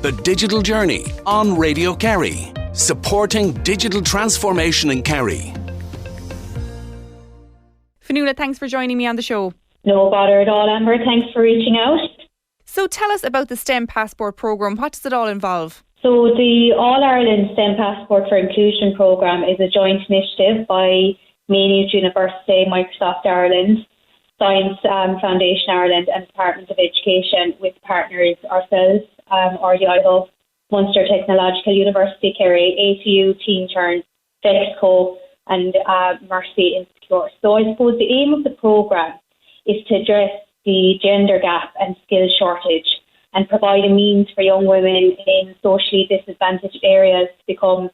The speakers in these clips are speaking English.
The Digital Journey on Radio Kerry, supporting digital transformation in Kerry. Fionnuala, thanks for joining me on the show. No bother at all, Amber. Thanks for reaching out. So tell us about the STEM Passport programme. What does it all involve? So the All-Ireland STEM Passport for Inclusion programme is a joint initiative by Maynooth University, Microsoft Ireland, Science Foundation Ireland and Department of Education, with partners ourselves, RDI Hub, Munster Technological University Kerry, ATU, Teen Turn, Flexco and Mercy Insecure. So I suppose the aim of the programme is to address the gender gap and skill shortage and provide a means for young women in socially disadvantaged areas to become,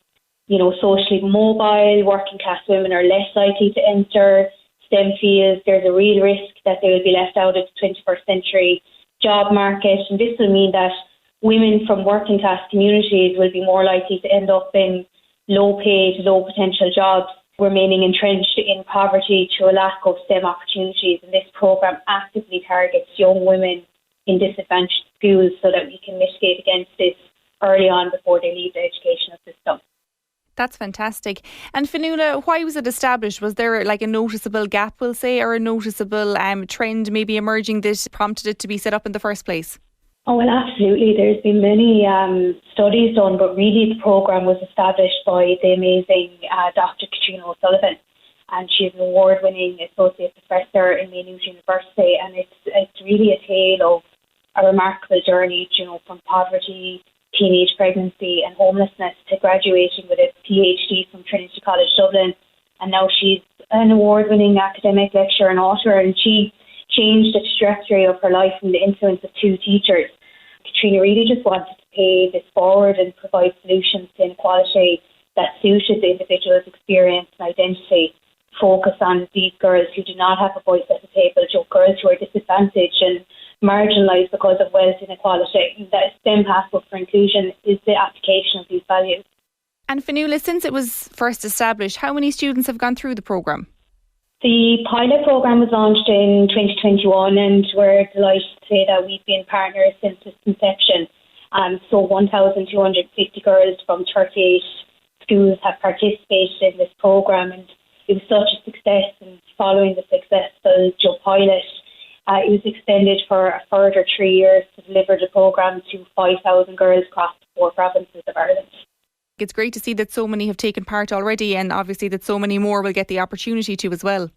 socially mobile. Working class women are less likely to enter STEM fields. There's a real risk that they will be left out of the 21st century job market, and this will mean that women from working class communities will be more likely to end up in low paid, low potential jobs, remaining entrenched in poverty through a lack of STEM opportunities. And this programme actively targets young women in disadvantaged schools so that we can mitigate against this early on before they leave the educational system. That's fantastic. And Fionnuala, why was it established? Was there like a noticeable gap, we'll say, or a noticeable trend maybe emerging that prompted it to be set up in the first place? Oh, well, absolutely. There's been many studies done, but really the programme was established by the amazing Dr. Katrina O'Sullivan. And she's an award-winning associate professor in Maynooth University. And it's really a tale of a remarkable journey, from poverty, teenage pregnancy and homelessness to graduating with a PhD from Trinity College Dublin. And now she's an award-winning academic lecturer and author, and she changed the trajectory of her life from the influence of two teachers. Katrina really just wanted to pay this forward and provide solutions to inequality that suited the individual's experience and identity. Focus on these girls who do not have a voice at the table, girls who are disadvantaged and marginalised because of wealth inequality. The STEM Passport for Inclusion is the application of these values. And Fionnuala, since it was first established, how many students have gone through the programme? The pilot programme was launched in 2021, and we're delighted to say that we've been partners since its inception. So 1,250 girls from 38 schools have participated in this programme, and it was such a success. And following the successful pilot, it was extended for a further 3 years to deliver the programme to 5,000 girls across the 4 provinces of Ireland. It's great to see that so many have taken part already, and obviously that so many more will get the opportunity to as well.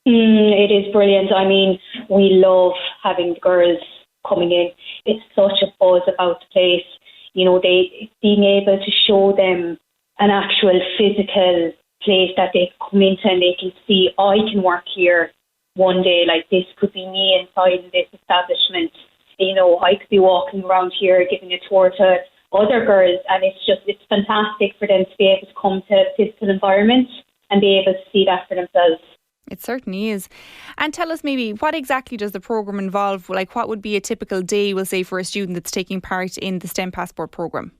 It is brilliant. I mean, we love having the girls coming in. It's such a buzz about the place. They being able to show them an actual physical place that they come into and they can see, I can work here one day. Like, this could be me inside this establishment. I could be walking around here giving a tour to other girls, and it's fantastic for them to be able to come to a physical environment and be able to see that for themselves. It certainly is. And tell us maybe, what exactly does the programme involve? Like, what would be a typical day, we'll say, for a student that's taking part in the STEM Passport programme?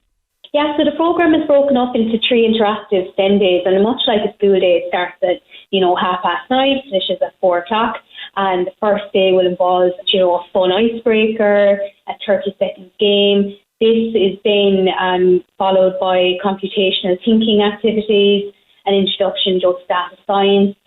Yeah, so the programme is broken up into 3 interactive STEM days, and much like a school day, it starts at 9:30, finishes at 4:00. And the first day will involve a fun icebreaker, a 30-second game. This is then followed by computational thinking activities, an introduction to data science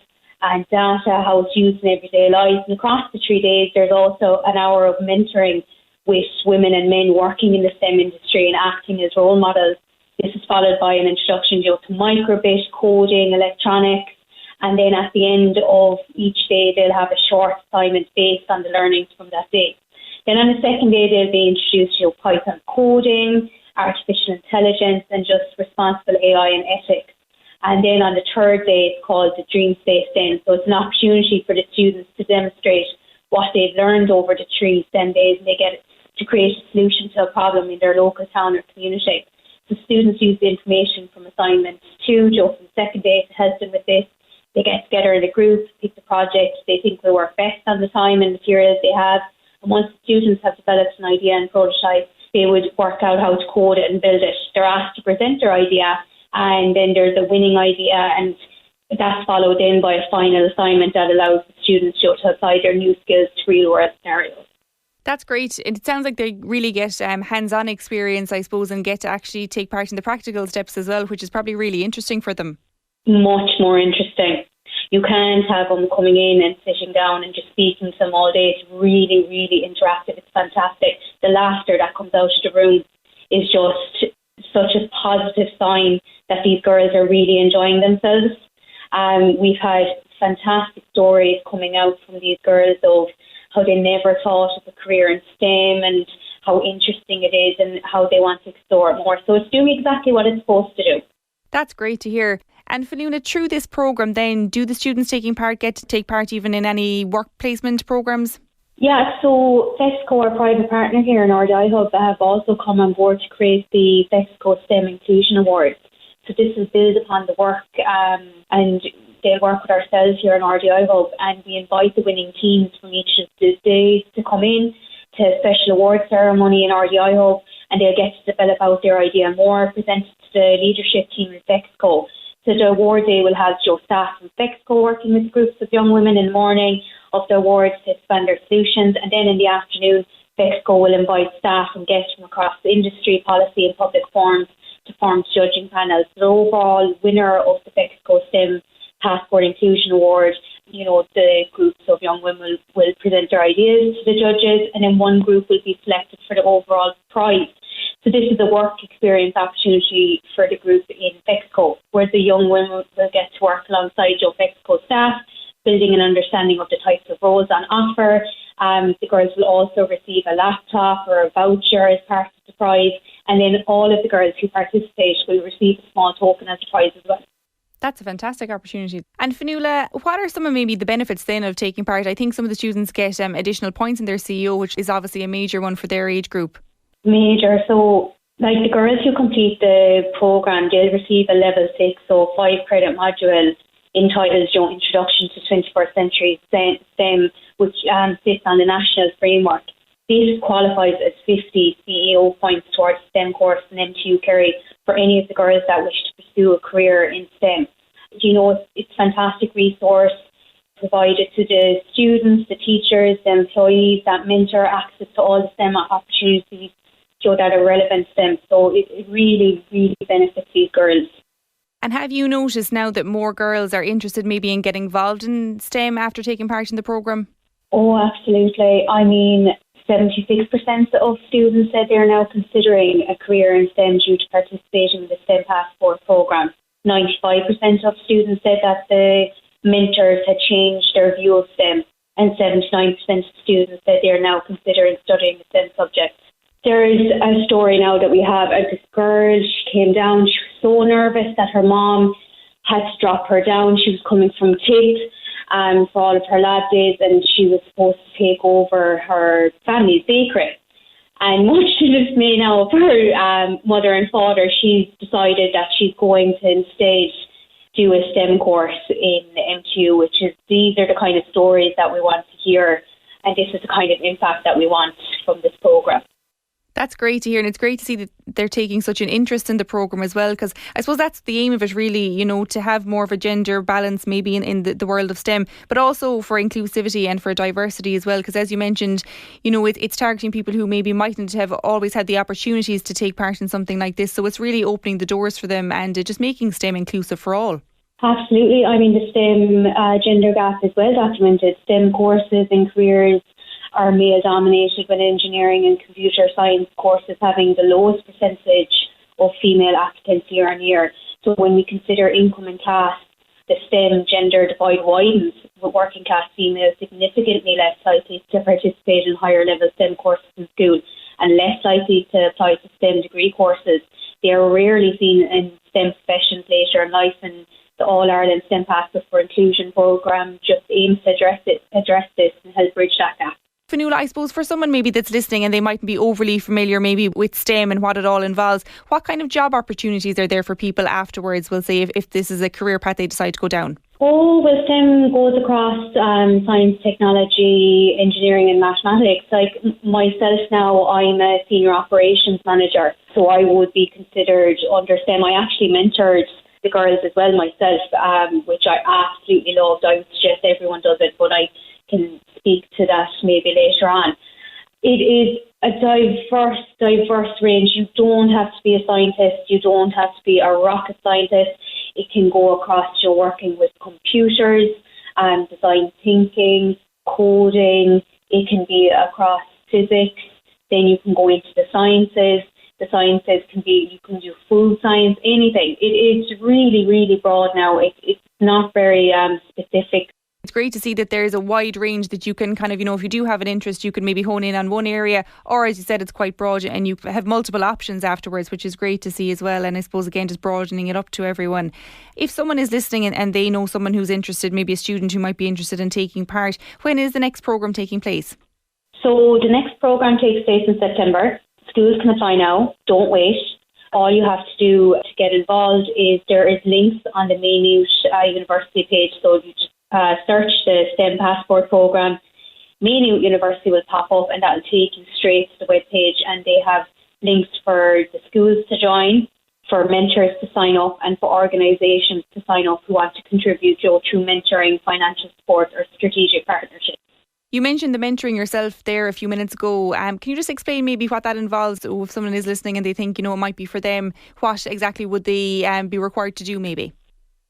and data, how it's used in everyday life. And across the 3 days, there's also an hour of mentoring with women and men working in the STEM industry and acting as role models. This is followed by an introduction to microbit, coding, electronics. And then at the end of each day, they'll have a short assignment based on the learnings from that day. Then on the second day, they'll be introduced to Python coding, artificial intelligence, and just responsible AI and ethics. And then on the third day, it's called the Dream Space Den. So it's an opportunity for the students to demonstrate what they've learned over the 3 STEM days, and they get to create a solution to a problem in their local town or community. So students use the information from assignment 2, from the second day, to help them with this. They get together in a group, pick the project they think will work best on the time and materials they have. And once the students have developed an idea and prototype, they would work out how to code it and build it. They're asked to present their idea, and then there's a winning idea, and that's followed in by a final assignment that allows the students to apply their new skills to real-world scenarios. That's great. It sounds like they really get hands-on experience, I suppose, and get to actually take part in the practical steps as well, which is probably really interesting for them. Much more interesting. You can't have them coming in and sitting down and just speaking to them all day. It's really, really interactive. It's fantastic. The laughter that comes out of the room is just such a positive sign that these girls are really enjoying themselves. We've had fantastic stories coming out from these girls of how they never thought of a career in STEM and how interesting it is and how they want to explore it more. So it's doing exactly what it's supposed to do. That's great to hear. And Fionnuala, through this programme then, do the students taking part get to take part even in any work placement programmes? Yeah, so FEXCO, our private partner here in RDI Hub, have also come on board to create the FEXCO STEM Inclusion Awards. So this is built upon the work and they'll work with ourselves here in RDI Hub, and we invite the winning teams from each of the days to come in to a special award ceremony in RDI Hub, and they'll get to develop out their idea more, present it to the leadership team in FEXCO. So the award day will have staff from FEXCO working with groups of young women in the morning of the awards to expand their solutions, and then in the afternoon FEXCO will invite staff and guests from across the industry, policy and public forums to form judging panels. The overall winner of the FEXCO STEM Passport Inclusion Award, the groups of young women will present their ideas to the judges, and then one group will be selected for the overall prize. So this is a work experience opportunity for the group in FEXCO, where the young women will get to work alongside FEXCO staff, building an understanding of the types of roles on offer. The girls will also receive a laptop or a voucher as part of the prize, and then all of the girls who participate will receive a small token as a prize as well. That's a fantastic opportunity. And Fionnuala, what are some of maybe the benefits then of taking part? I think some of the students get additional points in their CEO, which is obviously a major one for their age group. Major. So, like the girls who complete the programme, they'll receive a level 6, so 5-credit module entitled Introduction to 21st Century STEM, which sits on the national framework. This qualifies as 50 CEO points towards STEM course in MTU Kerry for any of the girls that wish to pursue a career in STEM. It's a fantastic resource provided to the students, the teachers, the employees that mentor access to all the STEM opportunities that are relevant to them. So it really, really benefits these girls. And have you noticed now that more girls are interested maybe in getting involved in STEM after taking part in the programme? Oh, absolutely. 76% of students said they're now considering a career in STEM due to participating in the STEM Passport programme. 95% of students said that the mentors had changed their view of STEM, and 79% of students said they're now considering studying the STEM subjects. There is a story now that we have. This girl, she came down, she was so nervous that her mom had to drop her down. She was coming from TIP for all of her lab days, and she was supposed to take over her family's bakery. And much to the dismay now of her mother and father, she's decided that she's going to instead do a STEM course in MTU, these are the kind of stories that we want to hear, and this is the kind of impact that we want from this programme. That's great to hear, and it's great to see that they're taking such an interest in the programme as well, because I suppose that's the aim of it really, to have more of a gender balance maybe in the world of STEM, but also for inclusivity and for diversity as well, because as you mentioned, it's targeting people who maybe mightn't have always had the opportunities to take part in something like this, so it's really opening the doors for them and just making STEM inclusive for all. Absolutely. The STEM gender gap is well documented. STEM courses and careers are male dominated, with engineering and computer science courses having the lowest percentage of female applicants year on year. So when we consider income and class, the STEM gender divide widens, with working class females significantly less likely to participate in higher level STEM courses in school and less likely to apply to STEM degree courses. They are rarely seen in STEM professions later in life, and the All Ireland STEM Passport for Inclusion programme just aims to address this and help bridge that gap. Fionnuala, I suppose for someone maybe that's listening and they mightn't be overly familiar maybe with STEM and what it all involves, what kind of job opportunities are there for people afterwards, we'll say, if this is a career path they decide to go down? Oh, well, STEM goes across science, technology, engineering and mathematics. Like myself now, I'm a senior operations manager, so I would be considered under STEM. I actually mentored the girls as well myself, which I absolutely loved. I would suggest everyone does it, but I can speak to that maybe later on. It is a diverse range. You don't have to be a scientist. You don't have to be a rocket scientist. It can go across working with computers and design thinking, coding. It can be across physics. Then you can go into the sciences. The sciences you can do food science, anything. It is really, really broad now. It's not very specific. It's great to see that there's a wide range that you can kind of, if you do have an interest, you can maybe hone in on one area, or as you said, it's quite broad and you have multiple options afterwards, which is great to see as well. And I suppose, again, just broadening it up to everyone. If someone is listening and they know someone who's interested, maybe a student who might be interested in taking part, when is the next programme taking place? So the next programme takes place in September. Schools can apply now. Don't wait. All you have to do to get involved is there is links on the Maynooth University page. So you just search the STEM Passport Programme. Maynooth University will pop up and that will take you straight to the webpage, and they have links for the schools to join, for mentors to sign up, and for organisations to sign up who want to contribute through mentoring, financial support or strategic partnerships. You mentioned the mentoring yourself there a few minutes ago. Can you just explain maybe what that involves? If someone is listening and they think, it might be for them, what exactly would they be required to do maybe?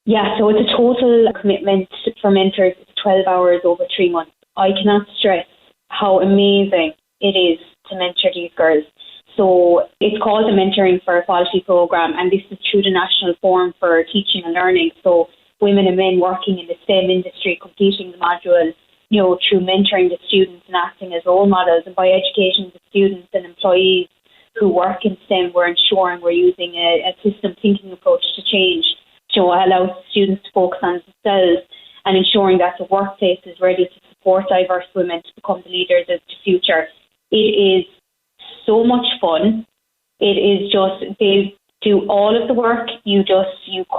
Yeah, so it's a total commitment for mentors. It's 12 hours over 3 months. I cannot stress how amazing it is to mentor these girls. So it's called the Mentoring for Equality Programme, and this is through the National Forum for Teaching and Learning. So women and men working in the STEM industry completing the module, through mentoring the students and acting as role models, and by educating the students and employees who work in STEM, we're ensuring we're using a system thinking approach to change to allow students to focus on themselves and ensuring that the workplace is ready to support diverse women to become the leaders of the future. It is so much fun. It is just, they do all of the work. You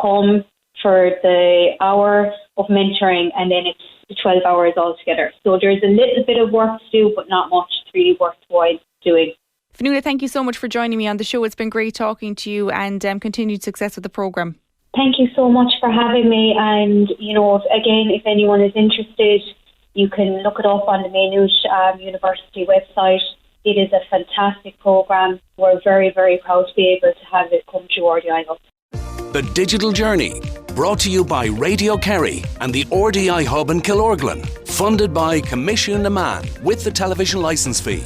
come for the hour of mentoring, and then it's 12 hours altogether. So there's a little bit of work to do, but not much. It's really worthwhile doing. Fionnuala, thank you so much for joining me on the show. It's been great talking to you, and continued success with the programme. Thank you so much for having me. And, if anyone is interested, you can look it up on the Maynooth University website. It is a fantastic programme. We're very, very proud to be able to have it come through RDI Hub. The Digital Journey, brought to you by Radio Kerry and the RDI Hub in Killorglin, funded by Commission na Man with the television licence fee.